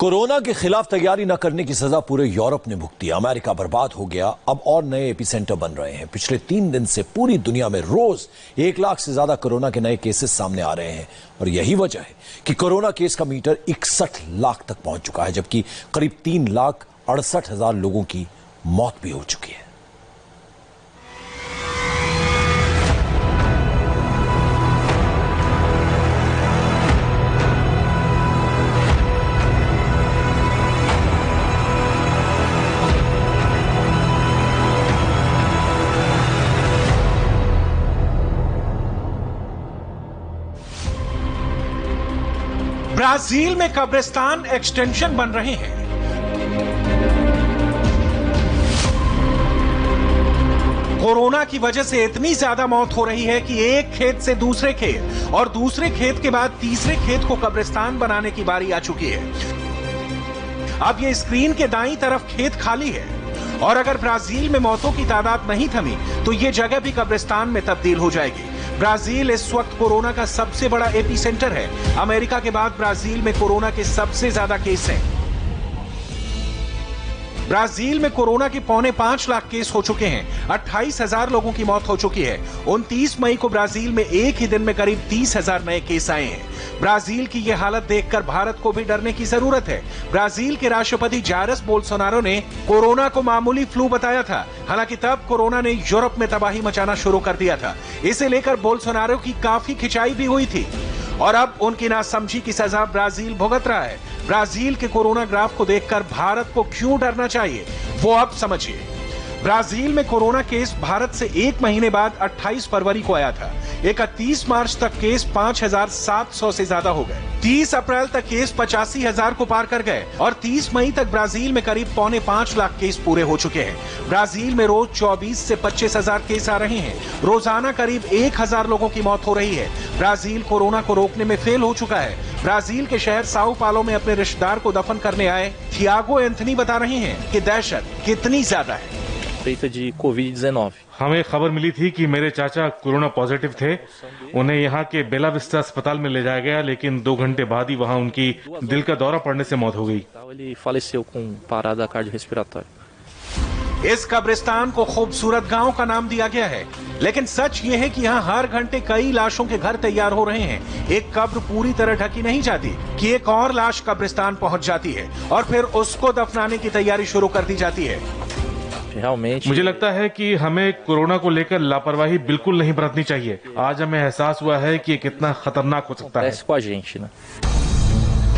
Corona के खिलाफ तैयारी न करने की सजा पूरे यूरोप ने भुगती। अमेरिका बर्बाद हो गया, अब और नए एपिसेंटर बन रहे हैं। पिछले 3 दिन से पूरी दुनिया में रोज 1 लाख से ज्यादा कोरोना के नए केसेस सामने आ रहे हैं और यही वजह है कि कोरोना केस का मीटर 61 लाख तक पहुंच चुका है, जबकि करीब 3,68,000 लोगों की मौत भी हो चुकी है। ब्राजील में कब्रिस्तान एक्सटेंशन बन रहे हैं। कोरोना की वजह से इतनी ज्यादा मौत हो रही है कि एक खेत से दूसरे खेत और दूसरे खेत के बाद तीसरे खेत को कब्रिस्तान बनाने की बारी आ चुकी है। अब ये स्क्रीन के दाईं तरफ खेत खाली है और अगर ब्राजील में मौतों की तादाद नहीं थमी तो ये जगह भी कब्रिस्तान में तब्दील हो जाएगी। ब्राजील इस वक्त कोरोना का सबसे बड़ा एपिसेंटर है। अमेरिका के बाद ब्राजील में कोरोना के सबसे ज्यादा केस हैं। ब्राजील में कोरोना के 4.25 लाख केस हो चुके हैं। 28,000 लोगों की मौत हो चुकी है। 29 मई को ब्राजील में एक ही दिन में करीब 30,000 नए केस आए हैं। ब्राजील की यह हालत देखकर भारत को भी डरने की जरूरत है। ब्राजील के राष्ट्रपति जायर बोल्सोनारो ने कोरोना को मामूली फ्लू बताया था। हालांकि तब कोरोना ने यूरोप में तबाही मचाना शुरू कर दिया था। इसे लेकर बोल्सोनारो की काफी खिंचाई भी हुई थी और अब उनकी नासमझी की सजा ब्राजील भुगत रहा है। ब्राजील के कोरोना ग्राफ को देखकर भारत को क्यों डरना चाहिए, वो अब समझिए। ब्राजील में कोरोना केस भारत से 1 महीने बाद 28 फरवरी को आया था। 31 मार्च तक केस 5,700 से ज्यादा हो गए। 30 अप्रैल तक केस 85,000 को पार कर गए और 30 मई तक ब्राजील में करीब 4.25 लाख केस पूरे हो चुके हैं। ब्राजील में रोज 24 से 25,000 केस आ रहे हैं। रोजाना करीब 1,000 लोगों की मौत हो रही है। ब्राजील कोरोना को रोकने में फेल हो चुका है। ब्राजील के शहर साओ पालो में अपने रिश्तेदार को दफन करने आए थियागो एंथनी बता रहे हैं कि दहशत कितनी ज्यादा है। de Covid-19. हमें खबर मिली थी कि मेरे चाचा कोरोना पॉजिटिव थे। उन्हें यहाँ के बेला विस्टा अस्पताल में ले जाया गया, लेकिन 2 घंटे बाद ही वहाँ उनकी दिल का दौरा पड़ने से मौत हो गई। Ele faleceu com parada cardiorrespiratória. इस कब्रिस्तान को खूबसूरत गांव का नाम दिया गया है, लेकिन सच ये है कि यहाँ हर घंटे कई लाशों के घर तैयार हो रहे हैं। एक कब्र पूरी तरह ढकी नहीं जाती कि एक और लाश कब्रिस्तान पहुंच जाती है और फिर उसको दफनाने की तैयारी शुरू कर दी जाती है। मुझे लगता है कि हमें कोरोना को लेकर लापरवाही बिल्कुल नहीं बरतनी चाहिए। आज हमें एहसास हुआ है कि ये कितना खतरनाक हो सकता है।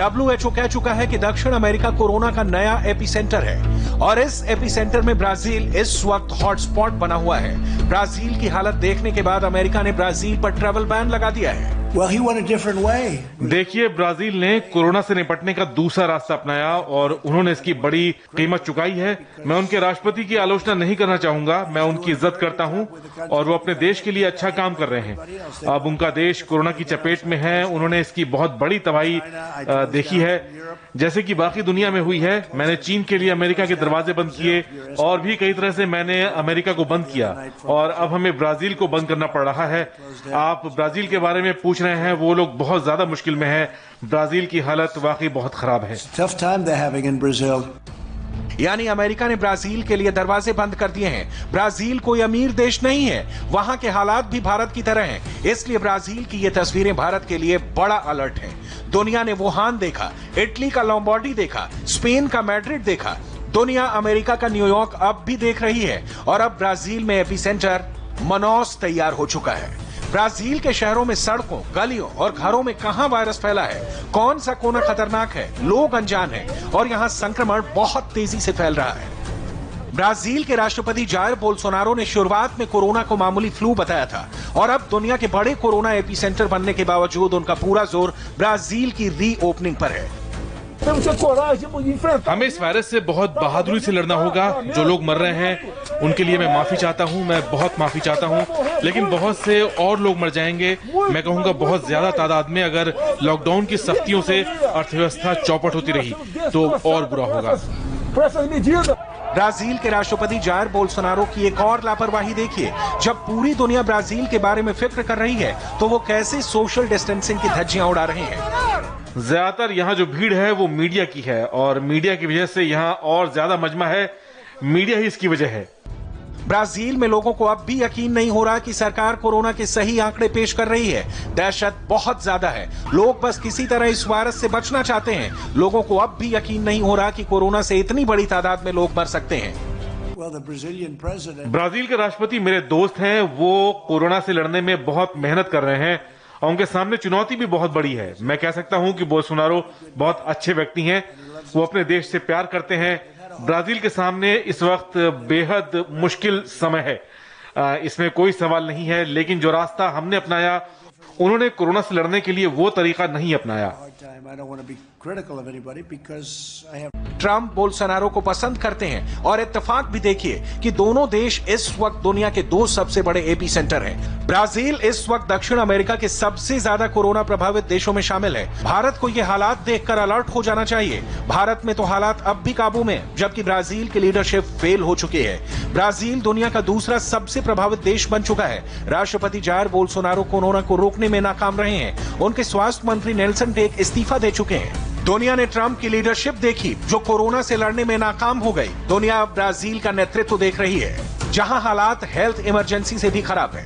WHO कह चुका है कि दक्षिण अमेरिका कोरोना का नया एपिसेंटर है और इस एपिसेंटर में ब्राजील इस वक्त हॉटस्पॉट बना हुआ है। ब्राजील की हालत देखने के बाद अमेरिका ने ब्राजील पर ट्रैवल बैन लगा दिया है। Well, he went a different way. देखिए, ब्राजील ने कोरोना से निपटने का दूसरा रास्ता अपनाया और उन्होंने इसकी बड़ी कीमत चुकाई है। मैं उनके राष्ट्रपति की आलोचना नहीं करना चाहूंगा, मैं उनकी इज्जत करता हूं और वो अपने देश के लिए अच्छा काम कर रहे हैं। अब उनका देश कोरोना की चपेट में है। उन्होंने इसकी बहुत बड़ी तबाही देखी है, जैसे कि बाकी दुनिया में हुई है। मैंने चीन के लिए अमेरिका के दरवाजे बंद किए और भी कई तरह से मैंने अमेरिका को बंद किया और अब हमें ब्राजील को बंद करना पड़ रहा है। आप ब्राजील के बारे में पूछ रहे हैं, वो लोग बहुत ज्यादा मुश्किल में है। ब्राजील की हालत वाकई बहुत खराब है। Tough time they're having in Brazil. यानी अमेरिका ने ब्राजील के लिए दरवाजे बंद कर दिए हैं। ब्राजील कोई अमीर देश नहीं है, वहां के हालात भी भारत की तरह हैं। इसलिए ब्राजील की ये तस्वीरें भारत के लिए बड़ा अलर्ट है। दुनिया ने वुहान देखा, इटली का लोम्बार्डी देखा, स्पेन का मैड्रिड देखा। दुनिया अमेरिका का न्यूयॉर्क अब भी देख रही है और अब ब्राजील में एपिसेंटर मनौस तैयार हो चुका है। ब्राजील के शहरों में सड़कों, गलियों और घरों में कहां वायरस फैला है, कौन सा कोना खतरनाक है, लोग अनजान हैं और यहां संक्रमण बहुत तेजी से फैल रहा है। ब्राजील के राष्ट्रपति जायर बोल्सोनारो ने शुरुआत में कोरोना को मामूली फ्लू बताया था और अब दुनिया के बड़े कोरोना एपिसेंटर बनने के बावजूद उनका पूरा जोर ब्राजील की रीओपनिंग पर है। हमें इस वायरस से बहुत बहादुरी से लड़ना होगा। जो लोग मर रहे हैं उनके लिए मैं माफी चाहता हूं, मैं बहुत माफी चाहता हूं, लेकिन बहुत से और लोग मर जाएंगे। मैं कहूंगा बहुत ज्यादा तादाद में। अगर लॉकडाउन की सख्तियों से अर्थव्यवस्था चौपट होती रही तो और बुरा होगा। ब्राजील के राष्ट्रपति जायर बोल्सोनारो की एक और लापरवाही देखिए। जब पूरी दुनिया ब्राजील के बारे में फिक्र कर रही है तो वो कैसे सोशल डिस्टेंसिंग की धज्जियां उड़ा रहे हैं। ज्यादातर यहाँ जो भीड़ है वो मीडिया की है और मीडिया की वजह से यहाँ और ज्यादा मजमा है। मीडिया ही इसकी वजह है। ब्राजील में लोगों को अब भी यकीन नहीं हो रहा कि सरकार कोरोना के सही आंकड़े पेश कर रही है। दहशत बहुत ज्यादा है। लोग बस किसी तरह इस वायरस से बचना चाहते हैं। लोगों को अब भी यकीन नहीं हो रहा कि कोरोना से इतनी बड़ी तादाद में लोग मर सकते हैं। ब्राजील के राष्ट्रपति मेरे दोस्त हैं। वो कोरोना से लड़ने में बहुत मेहनत कर रहे हैं और उनके सामने चुनौती भी बहुत बड़ी है। मैं कह सकता हूं कि बोल्सोनारो बहुत अच्छे व्यक्ति हैं। वो अपने देश से प्यार करते हैं। ब्राजील के सामने इस वक्त बेहद मुश्किल समय है, इसमें कोई सवाल नहीं है। लेकिन जो रास्ता हमने अपनाया, उन्होंने कोरोना से लड़ने के लिए वो तरीका नहीं अपनाया। ट्रंप बोल्सोनारो को पसंद करते हैं और इत्तेफाक भी देखिए कि दोनों देश इस वक्त दुनिया के दो सबसे बड़े एपी सेंटर हैं। ब्राजील इस वक्त दक्षिण अमेरिका के सबसे ज्यादा कोरोना प्रभावित देशों में शामिल है। भारत को ये हालात देखकर अलर्ट हो जाना चाहिए। भारत में तो हालात अब भी काबू में, जबकि ब्राजील की लीडरशिप फेल हो चुकी है। ब्राजील दुनिया का दूसरा सबसे प्रभावित देश बन चुका है। राष्ट्रपति जायर बोल्सोनारो कोरोना को रोकने में नाकाम रहे हैं। उनके स्वास्थ्य मंत्री नेल्सन टेक इस्तीफा दे चुके हैं। दुनिया ने ट्रंप की लीडरशिप देखी, जो कोरोना से लड़ने में नाकाम हो गई। दुनिया ब्राजील का नेतृत्व देख रही है, जहां हालात हेल्थ इमरजेंसी से भी खराब है।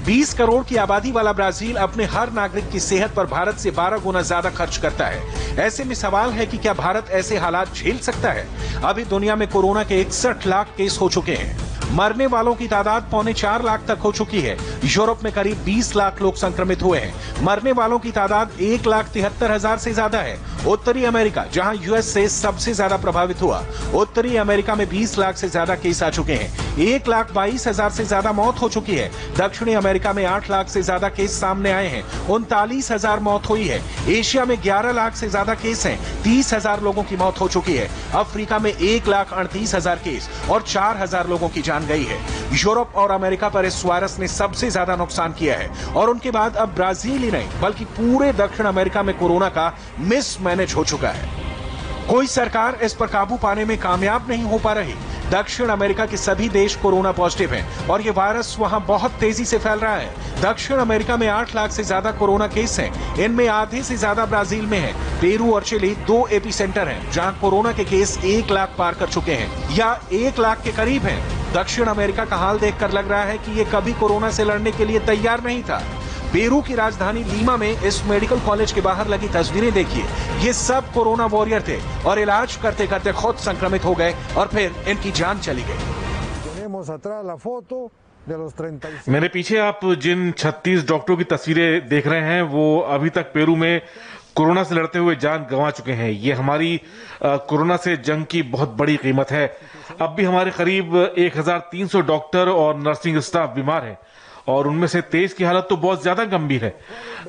20 करोड़ की आबादी वाला ब्राजील अपने हर नागरिक की सेहत पर भारत से 12 गुना ज्यादा खर्च करता है। ऐसे में सवाल है कि क्या भारत ऐसे हालात झेल सकता है? अभी दुनिया में कोरोना के 61 लाख केस हो चुके हैं। मरने वालों की तादाद 4.25 लाख तक हो चुकी है। यूरोप में करीब 20 लाख लोग संक्रमित हुए हैं। मरने वालों की तादाद 1,73,000 से ज्यादा है। उत्तरी अमेरिका, जहां यूएस से सबसे ज्यादा प्रभावित हुआ, उत्तरी अमेरिका में 20 लाख से ज्यादा केस आ चुके हैं। 1,22,000 से ज्यादा मौत हो चुकी है। दक्षिणी अमेरिका में 8 लाख से ज्यादा केस सामने आए हैं। 39,000 मौत हुई है। एशिया में 11 लाख से ज्यादा केस हैं। 30,000 लोगों की मौत हो चुकी है। अफ्रीका में 1,38,000 केस और 4,000 लोगों की जान गई है। यूरोप और अमेरिका पर इस वायरस ने सबसे ज्यादा नुकसान किया है और उनके बाद अब ब्राजील ही नहीं बल्कि पूरे दक्षिण अमेरिका में कोरोना का मिसमैनेज हो चुका है। कोई सरकार इस पर काबू पाने में कामयाब नहीं हो पा रही। दक्षिण अमेरिका के सभी देश कोरोना पॉजिटिव हैं और ये वायरस वहां बहुत तेजी से फैल रहा है। दक्षिण अमेरिका में 8 लाख से ज्यादा कोरोना केस हैं। इनमें आधे से ज्यादा ब्राजील में है। पेरू और चिली 2 एपी सेंटर हैं, जहां कोरोना के केस 1 लाख पार कर चुके हैं या 1 लाख के करीब हैं। दक्षिण अमेरिका का हाल देखकर लग रहा है कि ये कभी कोरोना से लड़ने के लिए तैयार नहीं था। पेरू की राजधानी लीमा में इस मेडिकल कॉलेज के बाहर लगी तस्वीरें देखिए। ये सब कोरोना वॉरियर थे और इलाज करते करते खुद संक्रमित हो गए और फिर इनकी जान चली गई। मेरे पीछे आप जिन 36 डॉक्टरों की तस्वीरें देख रहे हैं, वो अभी तक पेरू में कोरोना से लड़ते हुए जान गंवा चुके हैं। ये हमारी कोरोना से जंग की बहुत बड़ी कीमत है। अब भी हमारे करीब 1,300 डॉक्टर और नर्सिंग स्टाफ बीमार हैं और उनमें से 23 की हालत तो बहुत ज्यादा गंभीर है।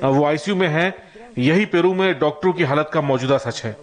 वो आईसीयू में हैं। यही पेरू में डॉक्टरों की हालत का मौजूदा सच है।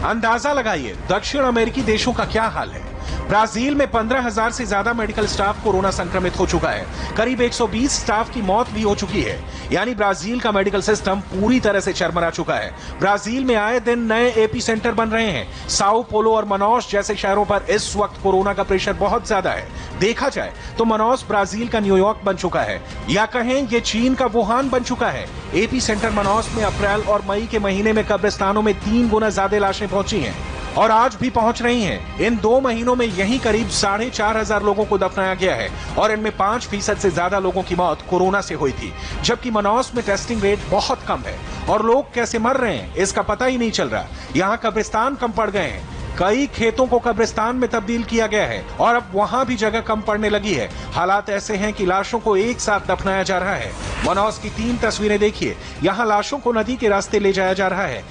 अंदाजा लगाइए दक्षिण अमेरिकी देशों का क्या हाल है। ब्राजील में 15,000 से ज्यादा मेडिकल स्टाफ कोरोना संक्रमित हो चुका है। करीब 120 स्टाफ की मौत भी हो चुकी है। यानी ब्राजील का मेडिकल सिस्टम पूरी तरह से चरमरा चुका है। ब्राजील में आए दिन नए एपी सेंटर बन रहे हैं। साओ पोलो और मनौस जैसे शहरों पर इस वक्त कोरोना का प्रेशर बहुत ज्यादा है। देखा जाए तो मनौस ब्राजील का न्यूयॉर्क बन चुका है, या कहें ये चीन का वुहान बन चुका है। एपी सेंटर मनौस में अप्रैल और मई के महीने में कब्रिस्तानों में 3 गुना ज्यादा लाशें पहुंची हैं और आज भी पहुंच रही हैं। इन 2 महीनों में यहीं करीब 4,500 लोगों को दफनाया गया है और इनमें 5% से ज्यादा लोगों की मौत कोरोना से हुई थी, जबकि मनौस में टेस्टिंग रेट बहुत कम है और लोग कैसे मर रहे हैं इसका पता ही नहीं चल रहा। यहाँ कब्रिस्तान कम पड़ गए हैं। कई खेतों को कब्रिस्तान में तब्दील किया गया है और अब वहां भी जगह कम पड़ने लगी है। हालात ऐसे हैं कि लाशों को एक साथ दफनाया जा रहा है। मनौस की 3 तस्वीरें देखिए। यहाँ लाशों को नदी के रास्ते ले जाया जा रहा है।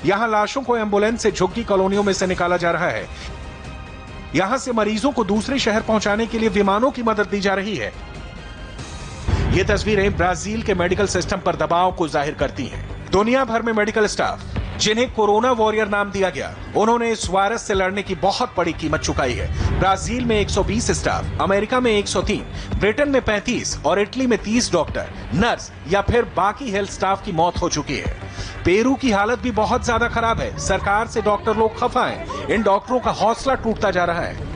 यहाँ लाशों को एम्बुलेंस से झुग्गी कॉलोनियों में से निकाला जा रहा है। यहाँ से मरीजों को दूसरे शहर पहुंचाने के लिए विमानों की मदद दी जा रही है। ये तस्वीरें ब्राजील के मेडिकल सिस्टम पर दबाव को जाहिर करती हैं। दुनिया भर में मेडिकल स्टाफ, जिन्हें कोरोना वॉरियर नाम दिया गया, उन्होंने इस वायरस से लड़ने की बहुत बड़ी कीमत चुकाई है। ब्राजील में 120 स्टाफ, अमेरिका में 103, ब्रिटेन में 35 और इटली में 30 डॉक्टर, नर्स या फिर बाकी हेल्थ स्टाफ की मौत हो चुकी है। पेरू की हालत भी बहुत ज्यादा खराब है। सरकार से डॉक्टर लोग खफा हैं। इन डॉक्टरों का हौसला टूटता जा रहा है।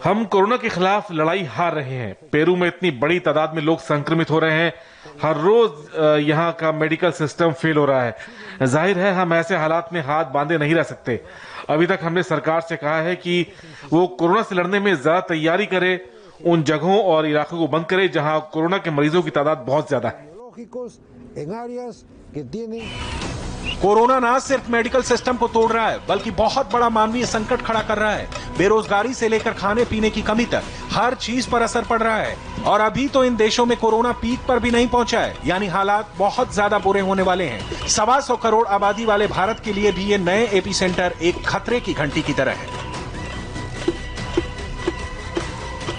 हम कोरोना के खिलाफ लड़ाई हार रहे हैं। पेरू में इतनी बड़ी तादाद में लोग संक्रमित हो रहे हैं। हर रोज यहाँ का मेडिकल सिस्टम फेल हो रहा है। जाहिर है हम ऐसे हालात में हाथ बांधे नहीं रह सकते। अभी तक हमने सरकार से कहा है कि वो कोरोना से लड़ने में ज्यादा तैयारी करे, उन जगहों और इलाकों को बंद करे जहां कोरोना के मरीजों की तादाद बहुत ज्यादा है। कोरोना न सिर्फ मेडिकल सिस्टम को तोड़ रहा है बल्कि बहुत बड़ा मानवीय संकट खड़ा कर रहा है। बेरोजगारी से लेकर खाने पीने की कमी तक हर चीज पर असर पड़ रहा है। और अभी तो इन देशों में कोरोना पीक पर भी नहीं पहुंचा है, यानी हालात बहुत ज्यादा बुरे होने वाले हैं। 125 करोड़ आबादी वाले भारत के लिए भी ये नए एपीसेंटर एक खतरे की घंटी की तरह है।